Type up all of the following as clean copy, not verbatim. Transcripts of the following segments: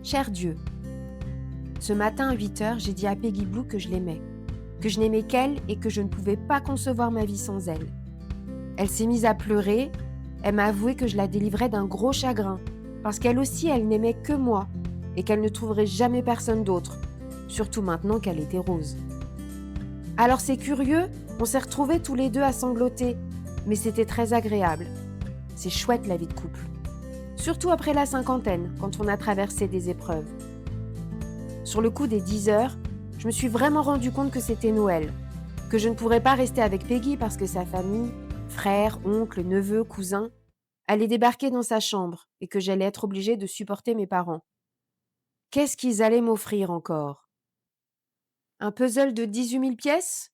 Cher Dieu, ce matin à 8h, j'ai dit à Peggy Blue que je l'aimais, que je n'aimais qu'elle et que je ne pouvais pas concevoir ma vie sans elle. Elle s'est mise à pleurer, elle m'a avoué que je la délivrais d'un gros chagrin, parce qu'elle aussi, elle n'aimait que moi et qu'elle ne trouverait jamais personne d'autre, surtout maintenant qu'elle était rose. Alors c'est curieux, on s'est retrouvés tous les deux à sangloter, mais c'était très agréable. C'est chouette la vie de couple. Surtout après la cinquantaine, quand on a traversé des épreuves. Sur le coup des 10 heures, je me suis vraiment rendu compte que c'était Noël, que je ne pourrais pas rester avec Peggy parce que sa famille, frères, oncles, neveux, cousins, allait débarquer dans sa chambre et que j'allais être obligée de supporter mes parents. Qu'est-ce qu'ils allaient m'offrir encore ? Un puzzle de 18 000 pièces ?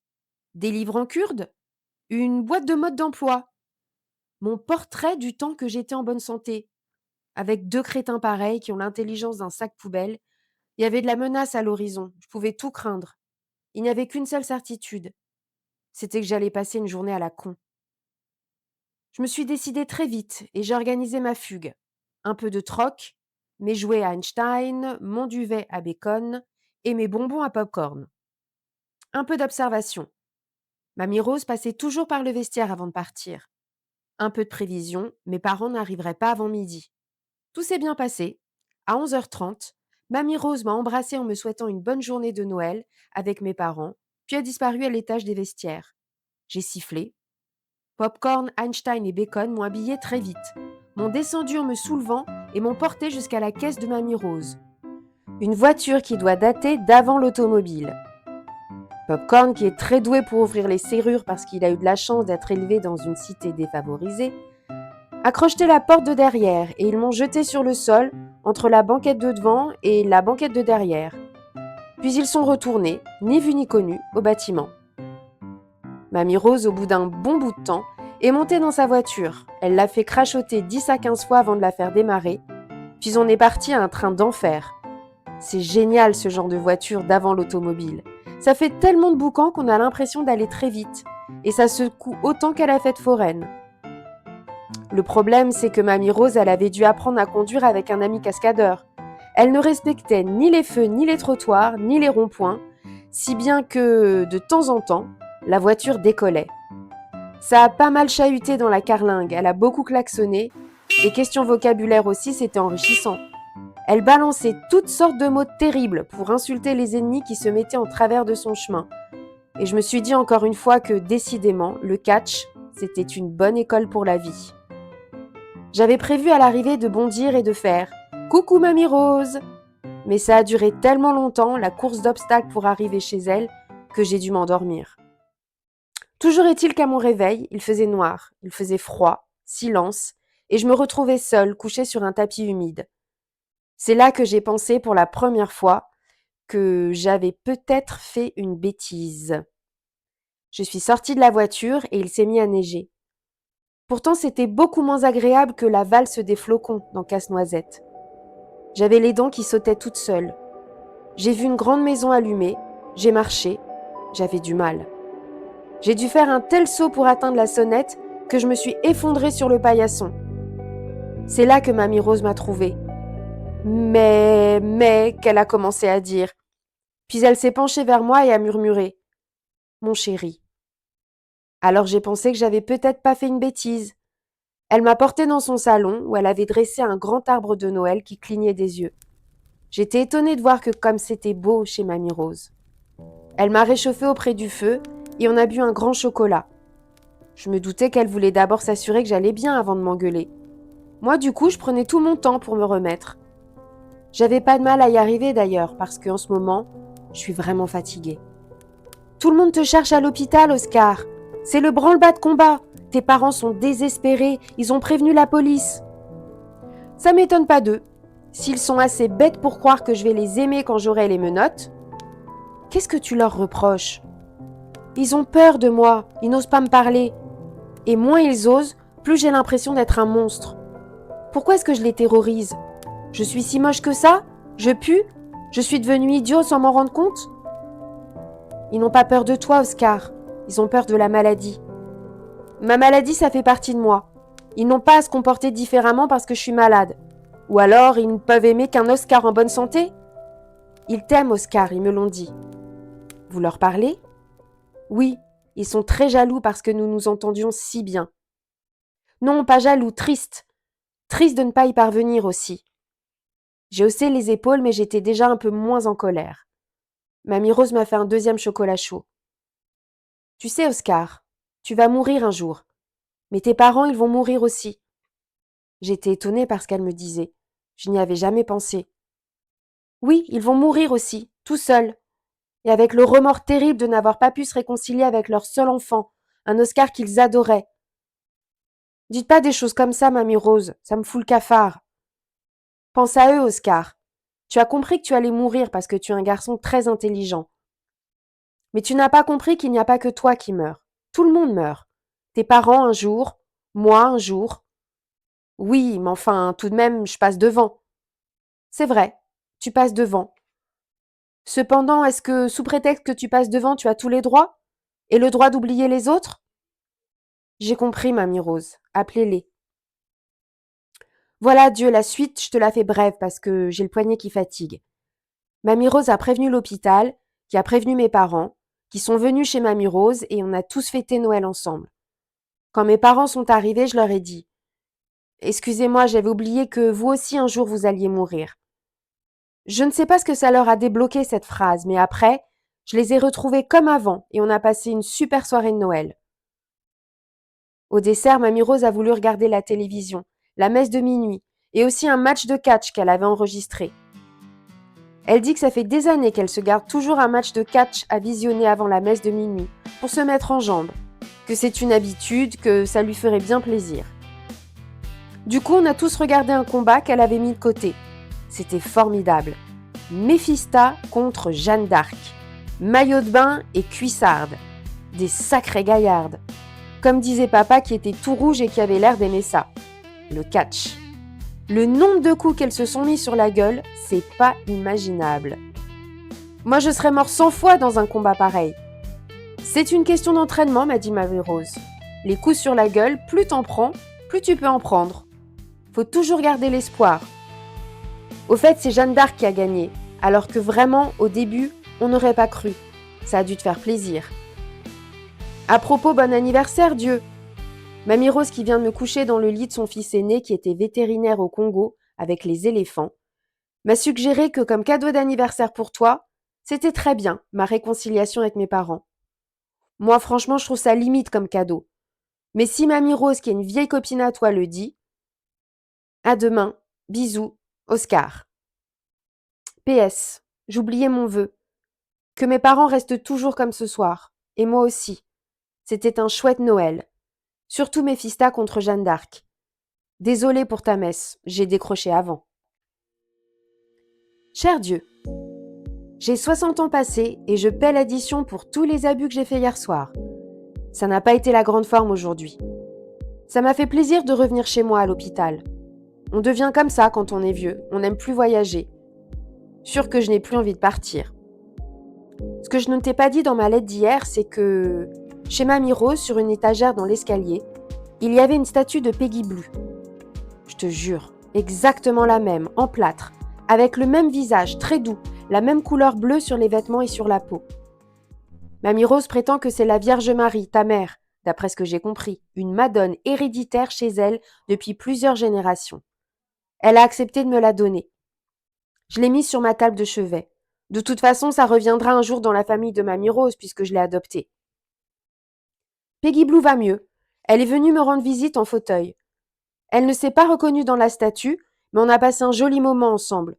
Des livres en kurde ? Une boîte de mode d'emploi ? Mon portrait du temps que j'étais en bonne santé, avec 2 crétins pareils qui ont l'intelligence d'un sac poubelle. Il y avait de la menace à l'horizon, je pouvais tout craindre. Il n'y avait qu'une seule certitude, c'était que j'allais passer une journée à la con. Je me suis décidée très vite et j'ai organisé ma fugue. Un peu de troc, mes jouets à Einstein, mon duvet à bacon et mes bonbons à popcorn. Un peu d'observation. Mamie Rose passait toujours par le vestiaire avant de partir. Un peu de prévision, mes parents n'arriveraient pas avant midi. Tout s'est bien passé. À 11h30, Mamie Rose m'a embrassée en me souhaitant une bonne journée de Noël avec mes parents, puis a disparu à l'étage des vestiaires. J'ai sifflé. Popcorn, Einstein et bacon m'ont habillée très vite, m'ont descendu en me soulevant et m'ont portée jusqu'à la caisse de Mamie Rose. Une voiture qui doit dater d'avant l'automobile. Popcorn, qui est très doué pour ouvrir les serrures parce qu'il a eu de la chance d'être élevé dans une cité défavorisée, a crocheté la porte de derrière et ils m'ont jeté sur le sol entre la banquette de devant et la banquette de derrière. Puis ils sont retournés, ni vu ni connu, au bâtiment. Mamie Rose, au bout d'un bon bout de temps, est montée dans sa voiture. Elle l'a fait crachoter 10 à 15 fois avant de la faire démarrer. Puis on est parti à un train d'enfer. C'est génial ce genre de voiture d'avant l'automobile. Ça fait tellement de boucan qu'on a l'impression d'aller très vite. Et ça secoue autant qu'à la fête foraine. Le problème, c'est que Mamie Rose, elle avait dû apprendre à conduire avec un ami cascadeur. Elle ne respectait ni les feux, ni les trottoirs, ni les ronds-points, si bien que, de temps en temps, la voiture décollait. Ça a pas mal chahuté dans la carlingue, elle a beaucoup klaxonné, et question vocabulaire aussi, c'était enrichissant. Elle balançait toutes sortes de mots terribles pour insulter les ennemis qui se mettaient en travers de son chemin. Et je me suis dit encore une fois que, décidément, le catch, c'était une bonne école pour la vie. J'avais prévu à l'arrivée de bondir et de faire « Coucou Mamie Rose !» Mais ça a duré tellement longtemps, la course d'obstacles pour arriver chez elle, que j'ai dû m'endormir. Toujours est-il qu'à mon réveil, il faisait noir, il faisait froid, silence, et je me retrouvais seule, couchée sur un tapis humide. C'est là que j'ai pensé pour la première fois que j'avais peut-être fait une bêtise. Je suis sortie de la voiture et il s'est mis à neiger. Pourtant, c'était beaucoup moins agréable que la valse des flocons dans Casse-Noisette. J'avais les dents qui sautaient toutes seules. J'ai vu une grande maison allumée, j'ai marché, j'avais du mal. J'ai dû faire un tel saut pour atteindre la sonnette que je me suis effondrée sur le paillasson. C'est là que Mamie Rose m'a trouvée. Mais, qu'elle a commencé à dire. Puis elle s'est penchée vers moi et a murmuré « Mon chéri ». Alors j'ai pensé que j'avais peut-être pas fait une bêtise. Elle m'a portée dans son salon où elle avait dressé un grand arbre de Noël qui clignait des yeux. J'étais étonnée de voir que comme c'était beau chez Mamie Rose. Elle m'a réchauffée auprès du feu et on a bu un grand chocolat. Je me doutais qu'elle voulait d'abord s'assurer que j'allais bien avant de m'engueuler. Moi, du coup, je prenais tout mon temps pour me remettre. J'avais pas de mal à y arriver d'ailleurs, parce qu'en ce moment, je suis vraiment fatiguée. Tout le monde te cherche à l'hôpital, Oscar. C'est le branle-bas de combat. Tes parents sont désespérés, ils ont prévenu la police. Ça m'étonne pas d'eux. S'ils sont assez bêtes pour croire que je vais les aimer quand j'aurai les menottes, qu'est-ce que tu leur reproches ? Ils ont peur de moi, ils n'osent pas me parler. Et moins ils osent, plus j'ai l'impression d'être un monstre. Pourquoi est-ce que je les terrorise ? Je suis si moche que ça ? Je pue ? Je suis devenue idiot sans m'en rendre compte ? Ils n'ont pas peur de toi, Oscar. Ils ont peur de la maladie. Ma maladie, ça fait partie de moi. Ils n'ont pas à se comporter différemment parce que je suis malade. Ou alors, ils ne peuvent aimer qu'un Oscar en bonne santé? Ils t'aiment, Oscar, ils me l'ont dit. Vous leur parlez? Oui, ils sont très jaloux parce que nous nous entendions si bien. Non, pas jaloux, triste. Triste de ne pas y parvenir aussi. J'ai haussé les épaules, mais j'étais déjà un peu moins en colère. Mamie Rose m'a fait un deuxième chocolat chaud. Tu sais, Oscar, tu vas mourir un jour. Mais tes parents, ils vont mourir aussi. J'étais étonnée par ce qu'elle me disait. Je n'y avais jamais pensé. Oui, ils vont mourir aussi, tout seuls. Et avec le remords terrible de n'avoir pas pu se réconcilier avec leur seul enfant, un Oscar qu'ils adoraient. Dites pas des choses comme ça, Mamie Rose, ça me fout le cafard. Pense à eux, Oscar. Tu as compris que tu allais mourir parce que tu es un garçon très intelligent. Mais tu n'as pas compris qu'il n'y a pas que toi qui meurs. Tout le monde meurt. Tes parents un jour, moi un jour. Oui, mais enfin, tout de même, je passe devant. C'est vrai, tu passes devant. Cependant, est-ce que, sous prétexte que tu passes devant, tu as tous les droits? Et le droit d'oublier les autres? J'ai compris, Mamie Rose. Appelez-les. Voilà, Dieu, la suite, je te la fais brève parce que j'ai le poignet qui fatigue. Mamie Rose a prévenu l'hôpital, qui a prévenu mes parents, qui sont venus chez Mamie Rose et on a tous fêté Noël ensemble. Quand mes parents sont arrivés, je leur ai dit « Excusez-moi, j'avais oublié que vous aussi un jour vous alliez mourir. » Je ne sais pas ce que ça leur a débloqué cette phrase, mais après, je les ai retrouvés comme avant et on a passé une super soirée de Noël. Au dessert, Mamie Rose a voulu regarder la télévision, la messe de minuit et aussi un match de catch qu'elle avait enregistré. Elle dit que ça fait des années qu'elle se garde toujours un match de catch à visionner avant la messe de minuit pour se mettre en jambes, que c'est une habitude, que ça lui ferait bien plaisir. Du coup, on a tous regardé un combat qu'elle avait mis de côté. C'était formidable. Méphista contre Jeanne d'Arc. Maillot de bain et cuissarde. Des sacrées gaillardes. Comme disait papa qui était tout rouge et qui avait l'air d'aimer ça. Le catch. Le nombre de coups qu'elles se sont mis sur la gueule, c'est pas imaginable. Moi, je serais mort 100 fois dans un combat pareil. C'est une question d'entraînement, m'a dit Mamie Rose. Les coups sur la gueule, plus t'en prends, plus tu peux en prendre. Faut toujours garder l'espoir. Au fait, c'est Jeanne d'Arc qui a gagné, alors que vraiment, au début, on n'aurait pas cru. Ça a dû te faire plaisir. À propos, bon anniversaire, Dieu! Mamie Rose, qui vient de me coucher dans le lit de son fils aîné qui était vétérinaire au Congo avec les éléphants, m'a suggéré que comme cadeau d'anniversaire pour toi, c'était très bien, ma réconciliation avec mes parents. Moi, franchement, je trouve ça limite comme cadeau. Mais si Mamie Rose, qui est une vieille copine à toi, le dit, à demain, bisous, Oscar. PS, j'oubliais mon vœu. Que mes parents restent toujours comme ce soir, et moi aussi. C'était un chouette Noël. Surtout Méphista contre Jeanne d'Arc. Désolée pour ta messe, j'ai décroché avant. Cher Dieu, j'ai 60 ans passés et je paie l'addition pour tous les abus que j'ai faits hier soir. Ça n'a pas été la grande forme aujourd'hui. Ça m'a fait plaisir de revenir chez moi à l'hôpital. On devient comme ça quand on est vieux, on n'aime plus voyager. Sûr que je n'ai plus envie de partir. Ce que je ne t'ai pas dit dans ma lettre d'hier, c'est que chez Mamie Rose, sur une étagère dans l'escalier, il y avait une statue de Peggy Blue. Je te jure, exactement la même, en plâtre, avec le même visage, très doux, la même couleur bleue sur les vêtements et sur la peau. Mamie Rose prétend que c'est la Vierge Marie, ta mère, d'après ce que j'ai compris, une madone héréditaire chez elle depuis plusieurs générations. Elle a accepté de me la donner. Je l'ai mise sur ma table de chevet. De toute façon, ça reviendra un jour dans la famille de Mamie Rose puisque je l'ai adoptée. Peggy Blue va mieux. Elle est venue me rendre visite en fauteuil. Elle ne s'est pas reconnue dans la statue, mais on a passé un joli moment ensemble.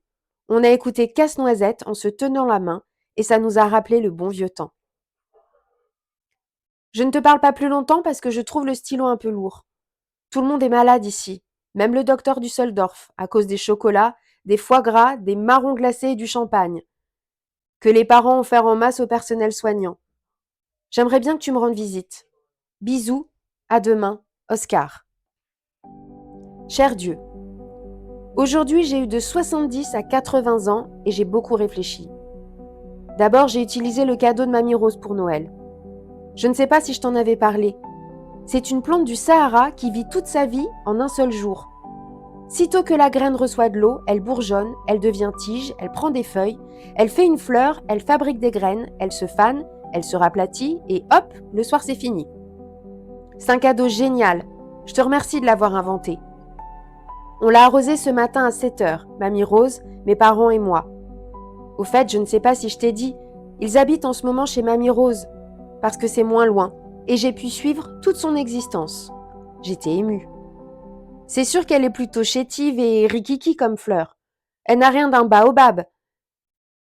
On a écouté Casse-Noisette en se tenant la main et ça nous a rappelé le bon vieux temps. Je ne te parle pas plus longtemps parce que je trouve le stylo un peu lourd. Tout le monde est malade ici, même le docteur Düsseldorf, à cause des chocolats, des foie gras, des marrons glacés et du champagne, que les parents ont fait en masse au personnel soignant. J'aimerais bien que tu me rendes visite. Bisous, à demain, Oscar. Cher Dieu, aujourd'hui j'ai eu de 70 à 80 ans et j'ai beaucoup réfléchi. D'abord, j'ai utilisé le cadeau de Mamie Rose pour Noël. Je ne sais pas si je t'en avais parlé. C'est une plante du Sahara qui vit toute sa vie en un seul jour. Sitôt que la graine reçoit de l'eau, elle bourgeonne, elle devient tige, elle prend des feuilles, elle fait une fleur, elle fabrique des graines, elle se fane, elle se raplatit et hop, le soir c'est fini. C'est un cadeau génial. Je te remercie de l'avoir inventé. On l'a arrosé ce matin à 7h, Mamie Rose, mes parents et moi. Au fait, je ne sais pas si je t'ai dit, ils habitent en ce moment chez Mamie Rose, parce que c'est moins loin, et j'ai pu suivre toute son existence. J'étais émue. C'est sûr qu'elle est plutôt chétive et rikiki comme fleur. Elle n'a rien d'un baobab.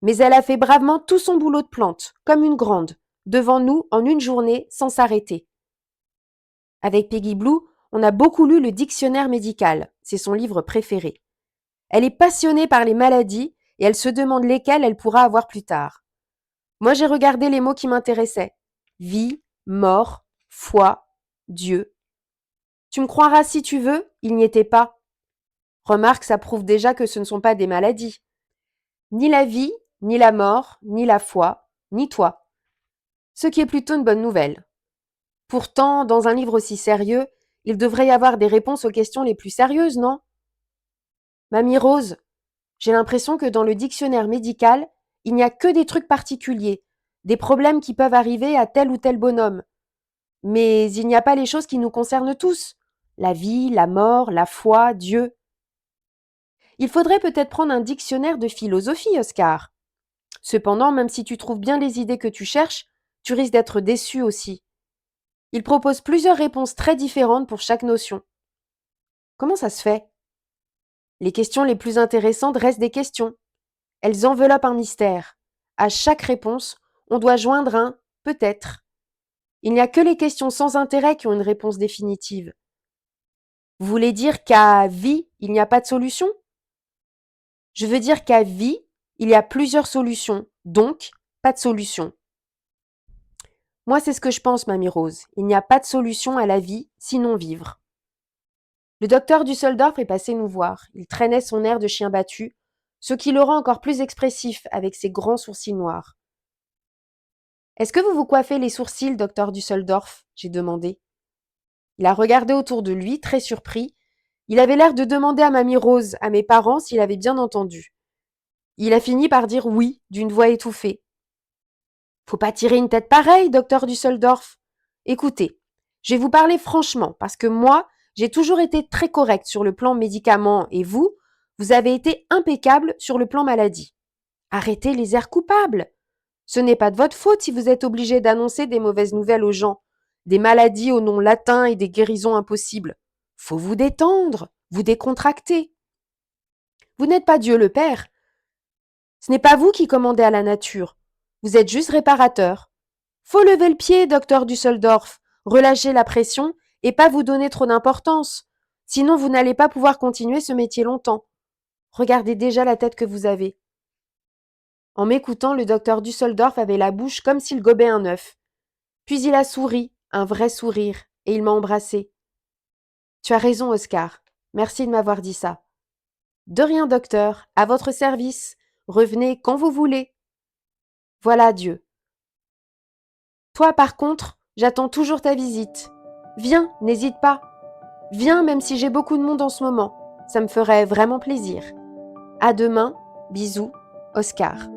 Mais elle a fait bravement tout son boulot de plante, comme une grande, devant nous en une journée, sans s'arrêter. Avec Peggy Blue, on a beaucoup lu le dictionnaire médical, c'est son livre préféré. Elle est passionnée par les maladies et elle se demande lesquelles elle pourra avoir plus tard. Moi, j'ai regardé les mots qui m'intéressaient. Vie, mort, foi, Dieu. Tu me croiras si tu veux, il n'y était pas. Remarque, ça prouve déjà que ce ne sont pas des maladies. Ni la vie, ni la mort, ni la foi, ni toi. Ce qui est plutôt une bonne nouvelle. Pourtant, dans un livre aussi sérieux, il devrait y avoir des réponses aux questions les plus sérieuses, non? Mamie Rose, j'ai l'impression que dans le dictionnaire médical, il n'y a que des trucs particuliers, des problèmes qui peuvent arriver à tel ou tel bonhomme. Mais il n'y a pas les choses qui nous concernent tous. La vie, la mort, la foi, Dieu. Il faudrait peut-être prendre un dictionnaire de philosophie, Oscar. Cependant, même si tu trouves bien les idées que tu cherches, tu risques d'être déçu aussi. Il propose plusieurs réponses très différentes pour chaque notion. Comment ça se fait? Les questions les plus intéressantes restent des questions. Elles enveloppent un mystère. À chaque réponse, on doit joindre un peut-être. Il n'y a que les questions sans intérêt qui ont une réponse définitive. Vous voulez dire qu'à vie, il n'y a pas de solution? Je veux dire qu'à vie, il y a plusieurs solutions, donc pas de solution. Moi, c'est ce que je pense, Mamie Rose. Il n'y a pas de solution à la vie, sinon vivre. Le docteur Dusseldorf est passé nous voir. Il traînait son air de chien battu, ce qui le rend encore plus expressif avec ses grands sourcils noirs. Est-ce que vous vous coiffez les sourcils, docteur Dusseldorf? J'ai demandé. Il a regardé autour de lui, très surpris. Il avait l'air de demander à Mamie Rose, à mes parents, s'il avait bien entendu. Il a fini par dire oui, d'une voix étouffée. Faut pas tirer une tête pareille, docteur Dusseldorf. Écoutez, je vais vous parler franchement, parce que moi, j'ai toujours été très correcte sur le plan médicaments et vous avez été impeccable sur le plan maladie. Arrêtez les airs coupables. Ce n'est pas de votre faute si vous êtes obligé d'annoncer des mauvaises nouvelles aux gens, des maladies au nom latin et des guérisons impossibles. Faut vous détendre, vous décontracter. Vous n'êtes pas Dieu le Père. Ce n'est pas vous qui commandez à la nature. Vous êtes juste réparateur. Faut lever le pied, docteur Dusseldorf, relâcher la pression et pas vous donner trop d'importance. Sinon, vous n'allez pas pouvoir continuer ce métier longtemps. Regardez déjà la tête que vous avez. En m'écoutant, le docteur Dusseldorf avait la bouche comme s'il gobait un œuf. Puis il a souri, un vrai sourire, et il m'a embrassé. Tu as raison, Oscar. Merci de m'avoir dit ça. De rien, docteur, à votre service. Revenez quand vous voulez. Voilà, adieu. Toi, par contre, j'attends toujours ta visite. Viens, n'hésite pas. Viens même si j'ai beaucoup de monde en ce moment. Ça me ferait vraiment plaisir. À demain, bisous, Oscar.